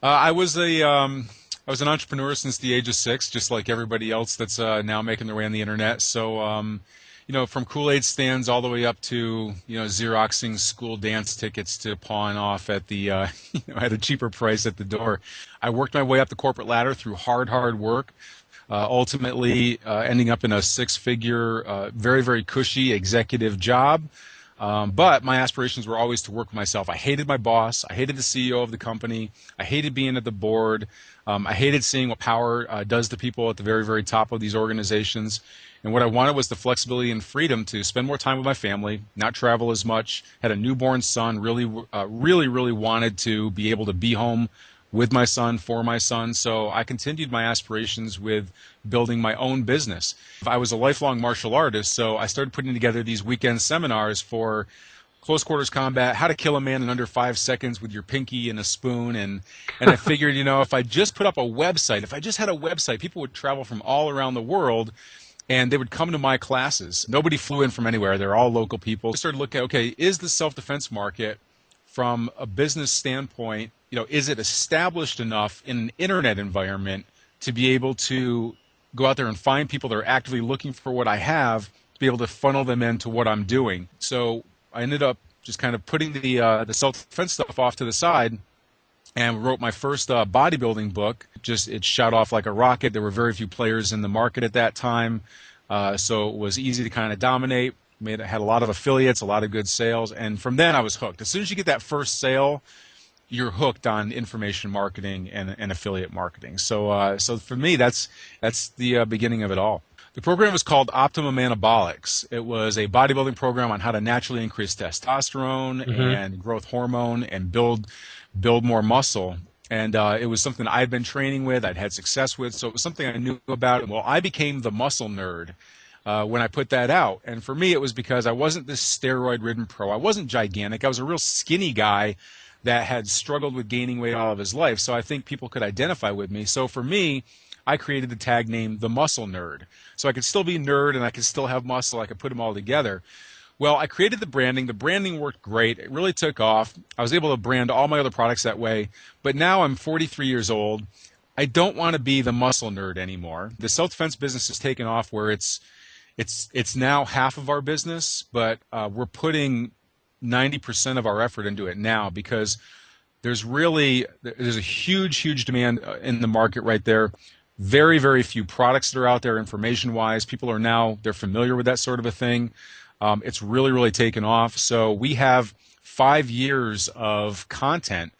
I was an entrepreneur since the age of 6, just like everybody else that's now making their way on the internet. So, from Kool-Aid stands all the way up to Xeroxing school dance tickets to pawn off at the at a cheaper price at the door. I worked my way up the corporate ladder through hard work. Ultimately, ending up in a six-figure, very, very cushy executive job. But my aspirations were always to work with myself. I hated my boss. I hated the CEO of the company. I hated being at the board. I hated seeing what power does to people at the very, very top of these organizations. And what I wanted was the flexibility and freedom to spend more time with my family, not travel as much. Had a newborn son. Really wanted to be able to be home with my son, for my son. So I continued my aspirations with building my own business. I was a lifelong martial artist, so I started putting together these weekend seminars for close quarters combat, how to kill a man in under 5 seconds with your pinky and a spoon. And I figured, if I just put up a website, if I just had a website, people would travel from all around the world and they would come to my classes. Nobody flew in from anywhere. They're all local people. I started looking at, okay, is the self-defense market from a business standpoint, is it established enough in an internet environment to be able to go out there and find people that are actively looking for what I have, to be able to funnel them into what I'm doing? So I ended up just kind of putting the self-defense stuff off to the side and wrote my first bodybuilding book. Just it shot off like a rocket. There were very few players in the market at that time, so it was easy to kind of dominate. Had a lot of affiliates, a lot of good sales, and from then I was hooked. As soon as you get that first sale, you're hooked on information marketing and affiliate marketing. So for me, that's the beginning of it all. The program was called Optimum Anabolics. It was a bodybuilding program on how to naturally increase testosterone and growth hormone and build more muscle. And it was something I'd been training with, I'd had success with, so it was something I knew about. Well, I became the muscle nerd when I put that out. And for me, it was because I wasn't this steroid-ridden pro. I wasn't gigantic. I was a real skinny guy that had struggled with gaining weight all of his life. So I think people could identify with me. So for me, I created the tag name The Muscle Nerd. So I could still be nerd and I could still have muscle. I could put them all together. Well, I created the branding. The branding worked great. It really took off. I was able to brand all my other products that way. But now I'm 43 years old. I don't want to be the muscle nerd anymore. The self-defense business has taken off where it's now half of our business, but we're putting 90% of our effort into it now because there's a huge demand in the market right there. Very, very few products that are out there information-wise. People they're familiar with that sort of a thing. It's really taken off. So we have 5 years of content,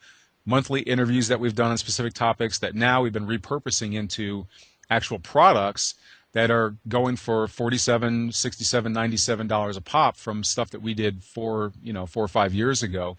monthly interviews that we've done on specific topics that now we've been repurposing into actual products that are going for $47, $67, $97 a pop from stuff that we did 4 or 5 years ago.